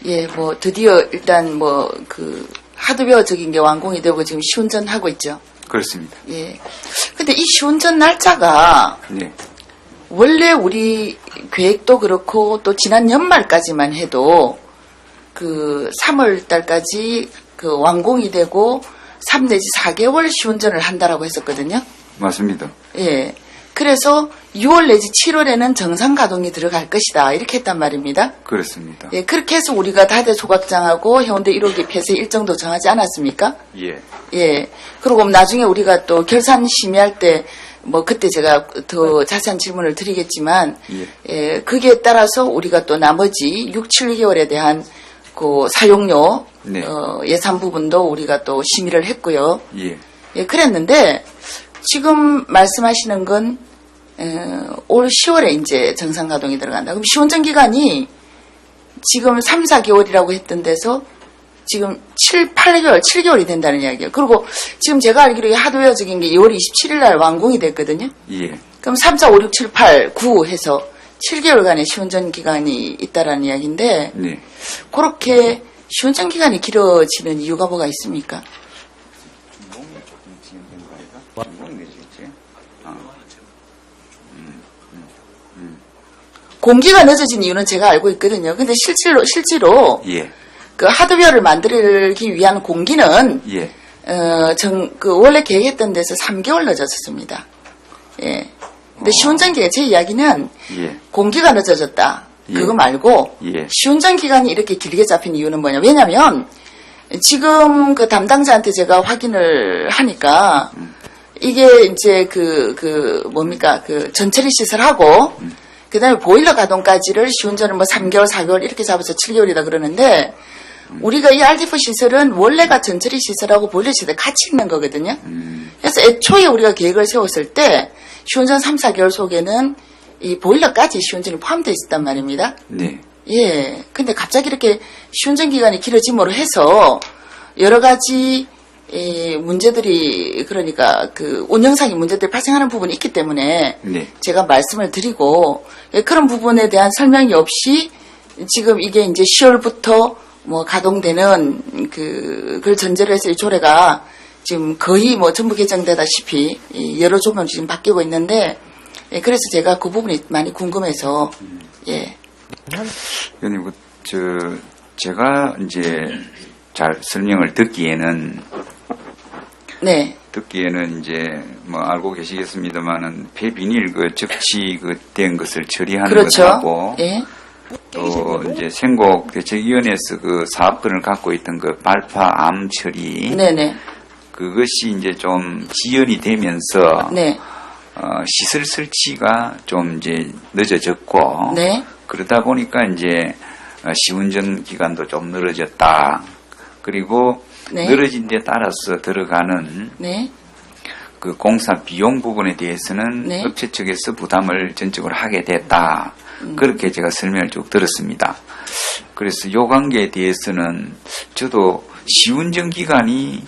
예, 뭐 드디어 일단 뭐 그 하드웨어적인 게 완공이 되고 지금 시운전하고 있죠. 그렇습니다. 예. 근데 이 시운전 날짜가 네. 원래 우리 계획도 그렇고 또 지난 연말까지만 해도 그 3월 달까지 그 완공이 되고 3 내지 4개월 시운전을 한다라고 했었거든요. 맞습니다. 예. 그래서 6월 내지 7월에는 정상 가동이 들어갈 것이다. 이렇게 했단 말입니다. 그렇습니다. 예. 그렇게 해서 우리가 다대 소각장하고 해운대 1호기 폐쇄 일정도 정하지 않았습니까? 예. 예. 그리고 나중에 우리가 또 결산 심의할 때 뭐 그때 제가 더 자세한 질문을 드리겠지만 예. 거기에 따라서 우리가 또 나머지 6, 7개월에 대한 그 사용료 네. 예산 부분도 우리가 또 심의를 했고요. 예. 예, 그랬는데 지금 말씀하시는 건 올 10월에 이제 정상 가동이 들어간다. 그럼 시운전 기간이 지금 3, 4개월이라고 했던 데서 지금 7, 8개월, 7개월이 된다는 이야기예요. 그리고 지금 제가 알기로 이 하드웨어적인 게 2월 27일 날 완공이 됐거든요. 예. 그럼 3, 4, 5, 6, 7, 8, 9 해서 7개월간의 시운전 기간이 있다라는 이야기인데 네. 그렇게 시운전 기간이 길어지는 이유가 뭐가 있습니까? 공기가 늦어진 이유는 제가 알고 있거든요. 근데 실제로 예. 그 하드웨어를 만들기 위한 공기는 예. 그 원래 계획했던 데서 3개월 늦어졌습니다. 예. 근데 시운전 기간 제 이야기는 예. 공기가 늦어졌다. 예. 그거 말고 예. 시운전 기간이 이렇게 길게 잡힌 이유는 뭐냐? 왜냐면 지금 그 담당자한테 제가 확인을 하니까 이게 이제 뭡니까? 그 전처리 시설하고 그 다음에 보일러 가동까지를 시운전을 뭐 3개월, 4개월 이렇게 잡아서 7개월이다 그러는데 우리가 이 RDF 시설은 원래가 전처리 시설하고 보일러 시설 같이 있는 거거든요. 그래서 애초에 우리가 계획을 세웠을 때 시운전 3, 4개월 속에는 이 보일러까지 시운전이 포함되어 있었단 말입니다. 네. 예. 근데 갑자기 이렇게 시운전 기간이 길어짐으로 해서 여러 가지 문제들이 그러니까 그 운영상의 문제들이 발생하는 부분이 있기 때문에 네. 제가 말씀을 드리고 그런 부분에 대한 설명이 없이 지금 이게 이제 10월부터 뭐 가동되는 그걸 전제로 해서 이 조례가 지금 거의 뭐 전부 개정되다시피 여러 조문이 지금 바뀌고 있는데 그래서 제가 그 부분이 많이 궁금해서 예. 의원님, 제가 이제 잘 설명을 듣기에는 이제 뭐 알고 계시겠습니다만은 폐비닐 그 접치 된 것을 처리하는 그렇죠. 것하고 예. 또 이제 생곡 대책위원회에서 그 사업권을 갖고 있던 그 발파암 처리 네네. 그것이 이제 좀 지연이 되면서 네. 시설 설치가 좀 이제 늦어졌고 네. 그러다 보니까 이제 시운전 기간도 좀 늘어졌다. 그리고 네. 늘어진 데 따라서 들어가는 네. 그 공사 비용 부분에 대해서는 네. 업체 측에서 부담을 전적으로 하게 됐다. 그렇게 제가 설명을 쭉 들었습니다. 그래서 이 관계에 대해서는 저도 시운전 기간이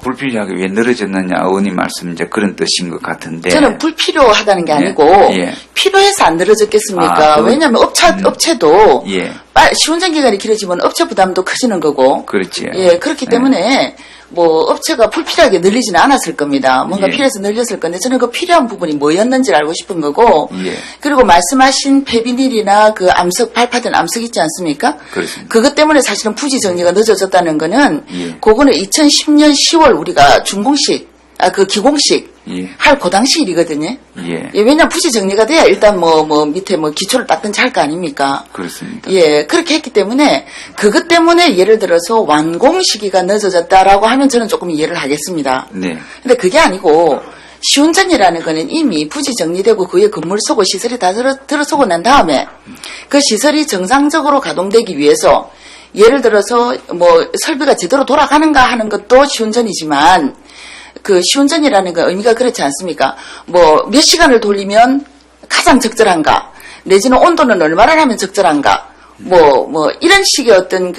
불필요하게 왜 늘어졌느냐 의원님 말씀 이제 그런 뜻인 것 같은데 저는 불필요하다는 게 아니고 예. 필요해서 안 늘어졌겠습니까? 왜냐하면 업체도 예. 시운전 기간이 길어지면 업체 부담도 커지는 거고 그렇지. 예, 그렇기 때문에 뭐 업체가 불필요하게 늘리지는 않았을 겁니다. 뭔가 예. 필요해서 늘렸을 건데 저는 그 필요한 부분이 뭐였는지를 알고 싶은 거고 예. 그리고 말씀하신 폐비닐이나 그 암석 발파된 암석 있지 않습니까? 그렇습니다. 그것 때문에 사실은 부지 정리가 늦어졌다는 거는 예. 그거는 2010년 10월 우리가 준공식 그 기공식 예. 할 그 당시 일이거든요. 예. 예, 왜냐면 부지 정리가 돼야 일단 뭐 밑에 뭐 기초를 닦든지 할 거 아닙니까? 그렇습니다. 예, 그렇게 했기 때문에 그것 때문에 예를 들어서 완공 시기가 늦어졌다라고 하면 저는 조금 이해를 하겠습니다. 네. 근데 그게 아니고 시운전이라는 거는 이미 부지 정리되고 그에 건물 속고 시설이 다 들어서고 난 다음에 그 시설이 정상적으로 가동되기 위해서 예를 들어서 뭐 설비가 제대로 돌아가는가 하는 것도 시운전이지만 그 시운전이라는 건 의미가 그렇지 않습니까? 뭐 몇 시간을 돌리면 가장 적절한가? 내지는 온도는 얼마나 하면 적절한가? 이런 식의 어떤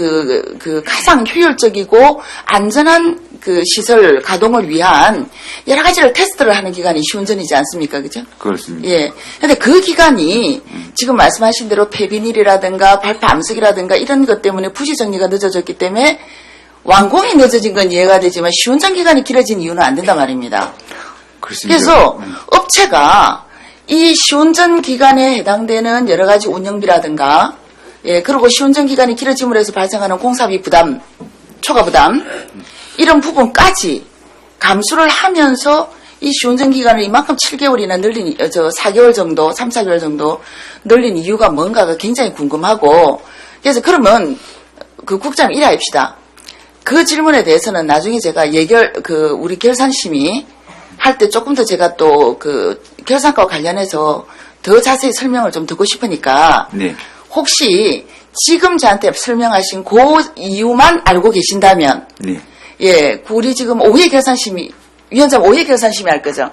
가장 효율적이고 안전한 그 시설 가동을 위한 여러 가지를 테스트를 하는 기간이 시운전이지 않습니까? 그죠? 그렇습니다. 예. 근데 그 기간이 지금 말씀하신 대로 폐비닐이라든가 발파 암석이라든가 이런 것 때문에 부지 정리가 늦어졌기 때문에 완공이 늦어진 건 이해가 되지만 시운전 기간이 길어진 이유는 안 된단 말입니다. 그렇습니다. 그래서 업체가 이 시운전 기간에 해당되는 여러 가지 운영비라든가 그리고 시운전 기간이 길어짐으로 해서 발생하는 공사비 부담, 초과 부담 이런 부분까지 감수를 하면서 이 시운전 기간을 이만큼 7개월이나 늘린 4개월 정도, 3, 4개월 정도 늘린 이유가 뭔가가 굉장히 궁금하고 그래서 그러면 그 국장님 이래 합시다. 그 질문에 대해서는 나중에 제가 우리 결산심의 할 때 조금 더 제가 또 결산과와 관련해서 더 자세히 설명을 좀 듣고 싶으니까 네. 혹시 지금 저한테 설명하신 그 이유만 알고 계신다면 네. 예, 우리 지금 위원장 오해 결산심의 할 거죠?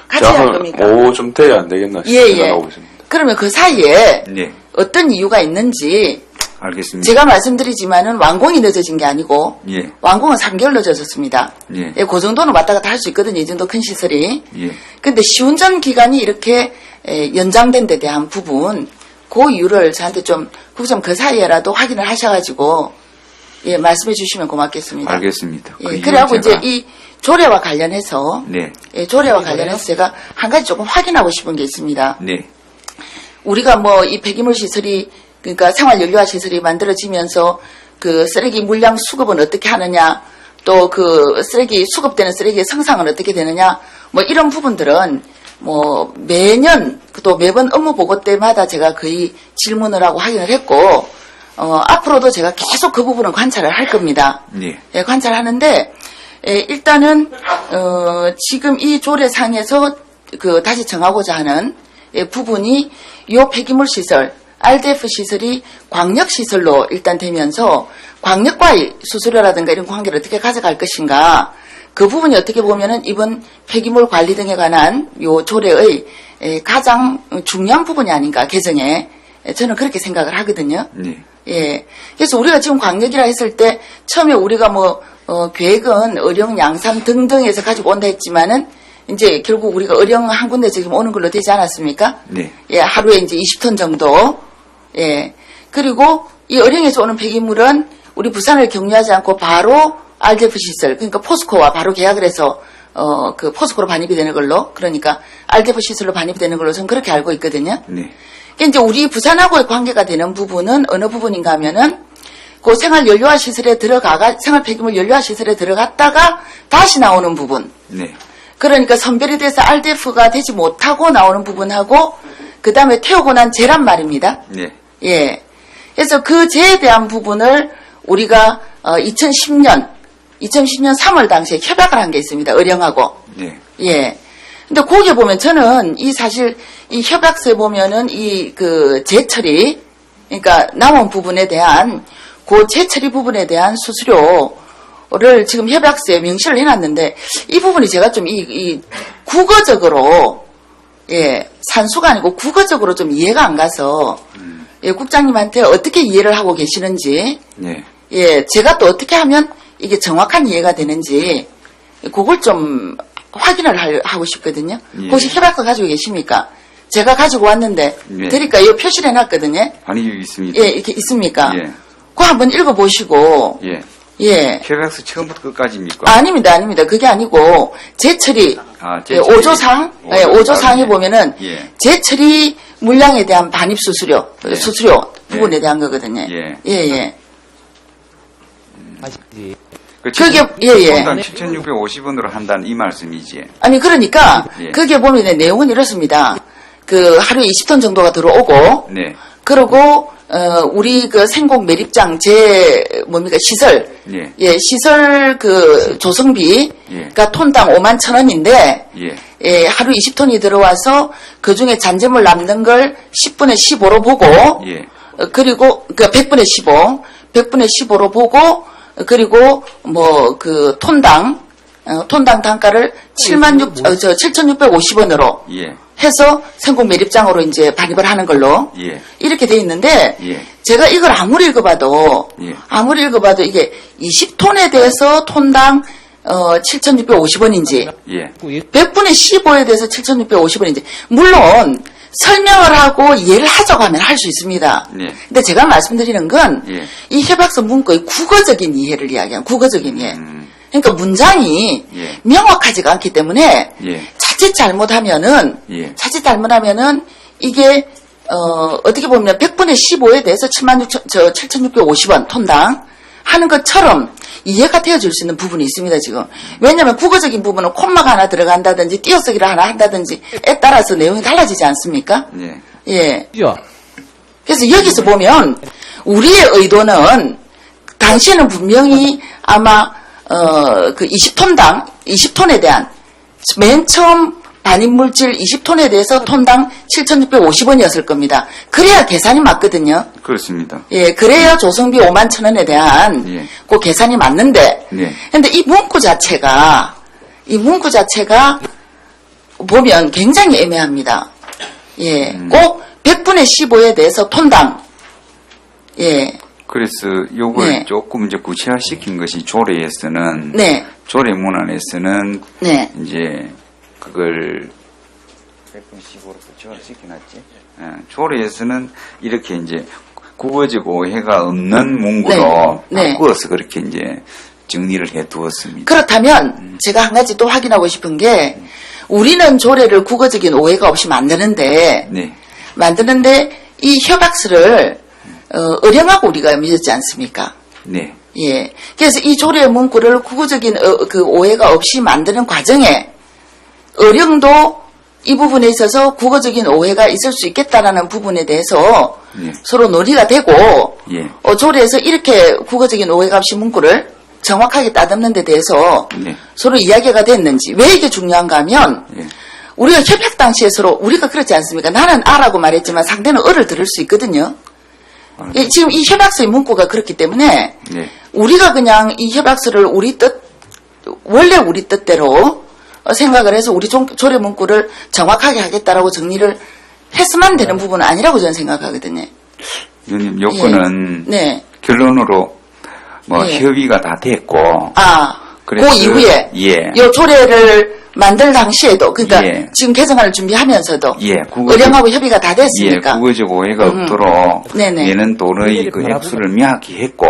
같이 할 겁니까? 오후 좀 돼야 안 되겠나 생각하고 있습니다. 그러면 그 사이에 네. 어떤 이유가 있는지 알겠습니다. 제가 말씀드리지만은 완공이 늦어진 게 아니고 예. 완공은 3개월 늦어졌습니다. 예. 예, 그 정도는 왔다 갔다 할 수 있거든요. 이 정도 큰 시설이. 예. 근데 시운전 기간이 이렇게 연장된 데 대한 부분 그 이유를 저한테 좀 국장 그 사이에라도 확인을 하셔가지고 예, 말씀해 주시면 고맙겠습니다. 알겠습니다. 예, 그 그래갖고 이유는 이제 제가- 이 조례와 관련해서 네. 예, 조례와 관련해서 제가 한 가지 조금 확인하고 싶은 게 있습니다. 네. 우리가 이 폐기물 시설이 그러니까 생활연료화 시설이 만들어지면서 그 쓰레기 물량 수급은 어떻게 하느냐, 또 그 수급되는 쓰레기의 성상은 어떻게 되느냐, 이런 부분들은 매년 또 매번 업무 보고 때마다 제가 거의 질문을 하고 확인을 했고, 앞으로도 제가 계속 그 부분은 관찰을 할 겁니다. 네. 예, 관찰하는데, 일단은, 지금 이 조례상에서 다시 정하고자 하는 부분이 요 폐기물 시설, RDF 시설이 광역시설로 일단 되면서 광역과의 수수료라든가 이런 관계를 어떻게 가져갈 것인가 그 부분이 어떻게 보면은 이번 폐기물 관리 등에 관한 요 조례의 가장 중요한 부분이 아닌가 개정에 저는 그렇게 생각을 하거든요. 네. 예. 그래서 우리가 지금 광역이라 했을 때 처음에 우리가 계획은 의령, 양산 등등에서 가지고 온다 했지만은 이제 결국 우리가 의령 한 군데 지금 오는 걸로 되지 않았습니까? 네. 예, 하루에 이제 20톤 정도. 예. 그리고 이 의령에서 오는 폐기물은 우리 부산을 경유하지 않고 바로 RDF 시설, 그러니까 포스코와 바로 계약을 해서 포스코로 반입이 되는 걸로, 그러니까 RDF 시설로 반입이 되는 걸로 저는 그렇게 알고 있거든요. 네. 그러니까 이제 우리 부산하고의 관계가 되는 부분은 어느 부분인가 하면은 그 생활연료화 시설에 생활 폐기물 연료화 시설에 들어갔다가 다시 나오는 부분. 네. 그러니까 선별이 돼서 RDF가 되지 못하고 나오는 부분하고 그 다음에 태우고 난 재란 말입니다. 네. 예. 그래서 그 재에 대한 부분을 우리가 2010년 3월 당시에 협약을 한 게 있습니다. 의령하고. 네. 예. 근데 거기에 보면 저는 사실 이 협약서에 보면은 재처리, 그러니까 남은 부분에 대한 그 재처리 부분에 대한 수수료를 지금 협약서에 명시를 해놨는데 이 부분이 제가 좀 국어적으로 예, 산수가 아니고 국어적으로 좀 이해가 안 가서 예, 국장님한테 어떻게 이해를 하고 계시는지 네. 예, 제가 또 어떻게 하면 이게 정확한 이해가 되는지 그걸 좀 확인을 하고 싶거든요. 예. 혹시 협약서 가지고 계십니까? 제가 가지고 왔는데 예. 드릴까? 요 표시를 해놨거든요. 아니, 있습니다. 예, 이렇게 있습니까? 예. 그거 한번 읽어보시고 예. 예. 협약서 처음부터 끝까지입니까? 아닙니다. 그게 아니고 재처리 재처리. 예, 5조상 예, 5조상에 예. 보면은 예. 재처리 물량에 대한 반입 수수료 예. 수수료 부분에 예. 대한 거거든요. 예. 예. 그게 예. 당 7,650원으로 한다는 이 말씀이지. 아니 그러니까 예. 그게 보면 내용은 이렇습니다. 그 하루에 20톤 정도가 들어오고 네. 그리고 우리 그 생곡 매립장 시설 예. 예, 시설 조성비가 예. 톤당 51,000원인데 예. 예, 하루 20톤이 들어와서 그 중에 잔재물 남는 걸 10분의 15로 보고 예. 그리고 100분의 15로 보고 그리고 톤당 단가를 7,650원으로 예. 해서 생곡 매립장으로 이제 반입을 하는 걸로 예. 이렇게 돼 있는데 예. 제가 이걸 아무리 읽어봐도 예. 이게 20톤에 대해서 톤당 7,650원인지 예. 100분의 15에 대해서 7,650원인지 물론 설명을 하고 이해를 하자고 하면 할 수 있습니다. 예. 근데 제가 말씀드리는 건 이 예. 협약서 문구의 국어적인 이해를 이야기한 국어적인 이해. 그러니까 문장이 예. 명확하지가 않기 때문에 예. 자칫 잘못하면은 예. 이게 어떻게 보면 100분의 15에 대해서 7,650원 톤당 하는 것처럼 이해가 되어질 수 있는 부분이 있습니다, 지금. 왜냐하면 국어적인 부분은 콤마가 하나 들어간다든지 띄어쓰기를 하나 한다든지에 따라서 내용이 달라지지 않습니까? 예. 예. 죠 그래서 여기서 보면 우리의 의도는 당시에는 분명히 아마 그 20톤에 대한 맨 처음 반입물질 20톤에 대해서 톤당 7,650원이었을 겁니다. 그래야 계산이 맞거든요. 그렇습니다. 예, 그래야 조성비 51,000원에 대한 예. 그 계산이 맞는데, 예. 근데 이 문구 자체가 보면 굉장히 애매합니다. 예, 꼭 100분의 15에 대해서 톤당, 예, 그래서 요걸 네. 조금 이제 구체화시킨 것이 조례에서는 네, 조례 문안에서는 네, 이제 그걸 100분 15로 구체화시켜놨지. 조례에서는 이렇게 이제 국어적 오해가 없는 문구로 네. 바꾸어서 그렇게 이제 정리를 해두었습니다. 그렇다면 제가 한 가지 또 확인하고 싶은 게 우리는 조례를 국어적인 오해가 없이 만드는데 이 협약서를 어령하고 우리가 맺었지 않습니까? 네. 예. 그래서 이 조례 문구를 국어적인 그 오해가 없이 만드는 과정에 어령도 이 부분에 있어서 국어적인 오해가 있을 수 있겠다라는 부분에 대해서 예. 서로 논의가 되고 예. 조례에서 이렇게 국어적인 오해가 없이 문구를 정확하게 따듬는 데 대해서 네. 서로 이야기가 됐는지 왜 이게 중요한가 하면 예. 우리가 협약 당시에 서로 우리가 그렇지 않습니까? 나는 아라고 말했지만 상대는 어를 들을 수 있거든요. 지금 이 협약서의 문구가 그렇기 때문에 네. 우리가 그냥 이 협약서를 원래 우리 뜻대로 생각을 해서 우리 조례 문구를 정확하게 하겠다라고 정리를 했으면 되는 부분은 아니라고 저는 생각하거든요. 위원님, 요거는 네. 결론으로 예. 협의가 다 됐고 그 그 이후에 예. 이 조례를 만들 당시에도 그러니까 예. 지금 개정안을 준비하면서도 예, 의령하고 협의가 다 됐습니까? 예, 국어적 오해가 없도록 네네. 얘는 도의 그 획수를 명확히 했고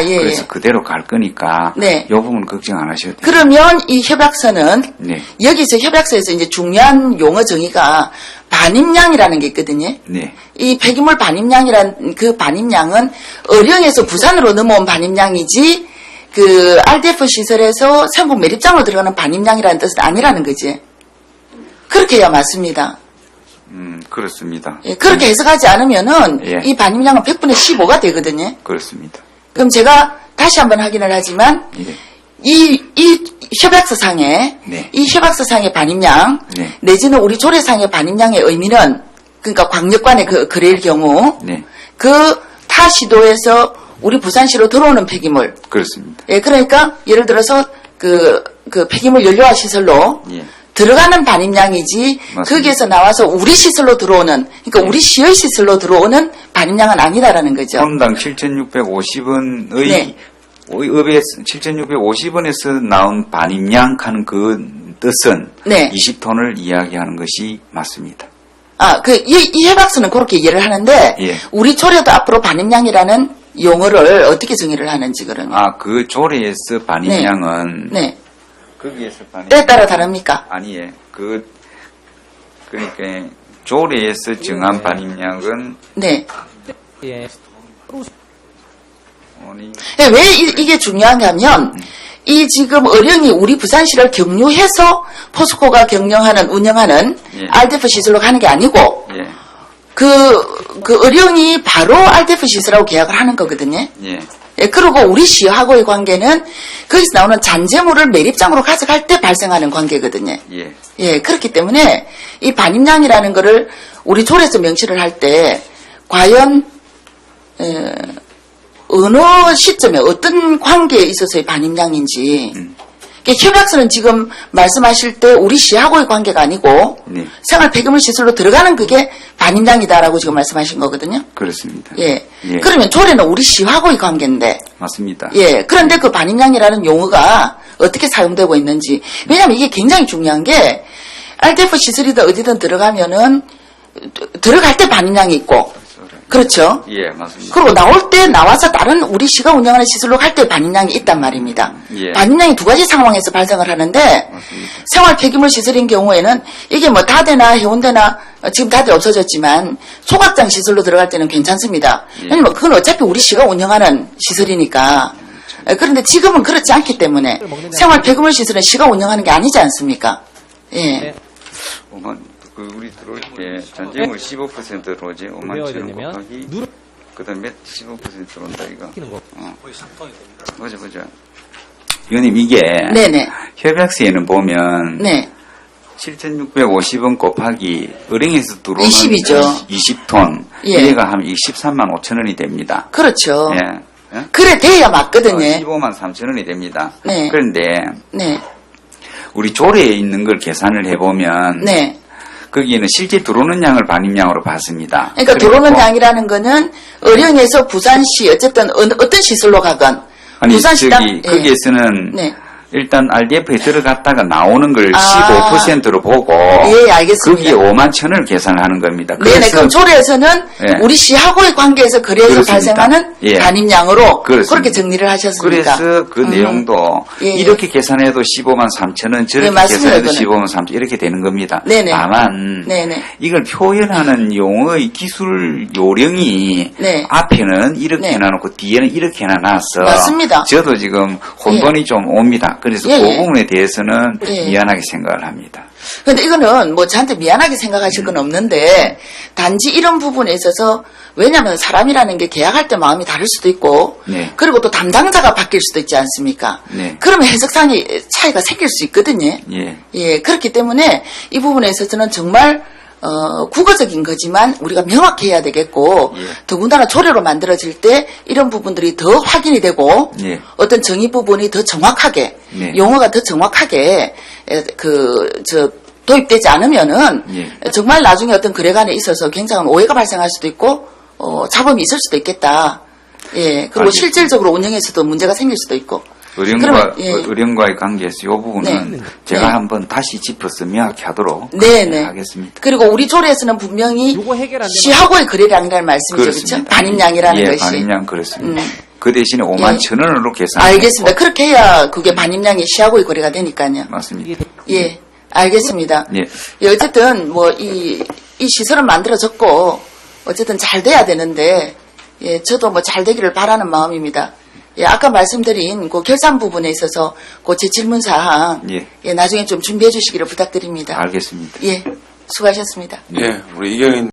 예, 그래서 예. 그대로 갈 거니까 네. 이 부분 걱정 안 하셔도 돼요. 그러면 이 협약서는 네. 여기서 협약서에서 이제 중요한 용어 정의가 반입량이라는 게 있거든요. 네. 이 폐기물 반입량이란 그 반입량은 어령에서 부산으로 넘어온 반입량이지 그 RDF 시설에서 생곡 매립장으로 들어가는 반입량이라는 뜻은 아니라는 거지. 그렇게 해야 맞습니다. 그렇습니다. 예, 그렇게 해석하지 않으면은 예. 이 반입량은 100분의 15가 되거든요. 그렇습니다. 그럼 제가 다시 한번 확인을 하지만 예. 이 협약서상에 네. 이 협약서상의 반입량 네. 내지는 우리 조례상의 반입량의 의미는 그러니까 광역관의 그 거래일 경우 네. 그 타 시도에서 우리 부산시로 들어오는 폐기물 그렇습니다. 예 그러니까 예를 들어서 그 폐기물 연료화 시설로 예. 들어가는 반입량이지 맞습니다. 거기에서 나와서 우리 시설로 들어오는 그러니까 우리 시의 시설로 들어오는 반입량은 아니다라는 거죠. 톤당 7,650원의 네. 업에 7,650원에서 나온 반입량 하는 그 뜻은 네. 20톤을 이야기하는 것이 맞습니다. 이 협약서는 그렇게 이해를 하는데 예. 우리 조례도 앞으로 반입량이라는 용어를 어떻게 정의를 하는지 그러면 그 조례에서 반입량은 네. 거기에서 반입량 때에 따라 다릅니까? 아니에요. 그러니까 조례에서 정한 반입량은 네. 예. 왜 이게 중요한가 하면 이 지금 어령이 우리 부산시를 경유해서 포스코가 운영하는 예. RDF 시설로 가는 게 아니고 예. 그 어령이 바로 RDF 시설하고 계약을 하는 거거든요. 예. 예, 그리고 우리 시하고의 관계는 거기서 나오는 잔재물을 매립장으로 가져갈 때 발생하는 관계거든요. 예. 예, 그렇기 때문에 이 반입량이라는 거를 우리 조례에서 명시를 할 때 과연 어느 시점에 어떤 관계에 있어서의 반입량인지 협약서는 지금 말씀하실 때 우리 시하고의 관계가 아니고 네. 생활 폐기물 시설로 들어가는 그게 반입량이다라고 지금 말씀하신 거거든요. 그렇습니다. 예. 예. 그러면 조례는 우리 시하고의 관계인데, 맞습니다. 예. 그런데 그 반입량이라는 용어가 어떻게 사용되고 있는지. 왜냐하면 이게 굉장히 중요한 게 RDF 시설이든 어디든 들어가면은 들어갈 때 반입량이 있고, 그렇죠. 예, 맞습니다. 그리고 나올 때 나와서 다른 우리 시가 운영하는 시설로 갈 때 반입량이 있단 말입니다. 예. 반입량이 두 가지 상황에서 발생을 하는데 맞습니다. 생활 폐기물 시설인 경우에는 이게 뭐 다대나 해운대나 지금 다대 없어졌지만 소각장 시설로 들어갈 때는 괜찮습니다. 예. 왜냐면 그건 어차피 우리 시가 운영하는 시설이니까. 그런데 지금은 그렇지 않기 때문에 생활 폐기물 시설은 시가 운영하는 게 아니지 않습니까? 예. 우리 들어올 때 전쟁을 15%로 오지 5만 외워야 7천 되냐면 곱하기 그다음 몇 15% 온다 이거. 보자. 위원님 이게 네네. 협약서에는 보면 네. 7,650원 곱하기 은행에서 들어오는 20이죠. 20톤 예. 얘가 하면 23만 5천 원이 됩니다. 그렇죠. 예. 그래 돼야 맞거든요. 15만 3천 원이 됩니다. 네. 그런데 네. 우리 조례에 있는 걸 계산을 해보면 네. 거기에는 실제 들어오는 양을 반입량으로 봤습니다. 그러니까 그리고 들어오는 양이라는 거는 어령에서 부산시 어쨌든 어떤 시설로 가건 아니 부산시 저기 예. 거기에서는 네. 일단 RDF에 들어갔다가 나오는 걸 아. 15%로 보고 예, 알겠습니다. 거기에 5만 천을 계산을 하는 겁니다. 네네. 그럼 조례에서는 예. 우리 시하고의 관계에서 거래에서 그렇습니다. 발생하는 예. 반입량으로 그렇습니다. 그렇게 정리를 하셨습니까? 그래서 그 내용도 예, 예. 이렇게 계산해도 15만 3천 원, 저렇게 네, 맞습니다, 계산해도 그거는. 15만 3천 이렇게 되는 겁니다. 네네. 다만 네네. 이걸 표현하는 용어의 기술 요령이 네. 앞에는 이렇게 네. 해놔놓고 뒤에는 이렇게 해놔서 맞습니다. 저도 지금 혼돈이 좀 옵니다. 그래서 예, 그 예. 부분에 대해서는 예. 미안하게 생각을 합니다. 근데 이거는 뭐 저한테 미안하게 생각하실 건 없는데 단지 이런 부분에 있어서 왜냐하면 사람이라는 게 계약할 때 마음이 다를 수도 있고 네. 그리고 또 담당자가 바뀔 수도 있지 않습니까? 네. 그러면 해석상의 차이가 생길 수 있거든요. 예. 예, 그렇기 때문에 이 부분에 있어서는 정말 국어적인 거지만 우리가 명확해야 되겠고 예. 더군다나 조례로 만들어질 때 이런 부분들이 더 확인이 되고 예. 어떤 정의 부분이 더 정확하게 네. 용어가 더 정확하게 도입되지 않으면은 예. 정말 나중에 어떤 거래관에 있어서 굉장한 오해가 발생할 수도 있고 자범이 있을 수도 있겠다. 예, 그리고 알겠습니다. 실질적으로 운영에서도 문제가 생길 수도 있고. 의령과의 관계에서 이 부분은 네. 제가 네. 한번 다시 짚어서 명확히 하도록 네네. 하겠습니다. 그리고 우리 조례에서는 분명히 요거 해결 안 되면 시하고의 거래량이라는 말씀이죠. 그렇죠? 반입량이라는 예, 것이. 반입량 그렇습니다. 그 대신에 5만 예. 천 원으로 계산. 알겠습니다. 그렇게 해야 그게 반입량이 시하고의 거래가 되니까요. 맞습니다. 예, 알겠습니다. 예. 예, 어쨌든 뭐 이 시설은 만들어졌고 어쨌든 잘 돼야 되는데 예, 저도 뭐 잘 되기를 바라는 마음입니다. 예, 아까 말씀드린 그 결산 부분에 있어서 그 제 질문 사항 예. 나중에 좀 준비해 주시기를 부탁드립니다. 알겠습니다. 예, 수고하셨습니다. 예, 우리 이경인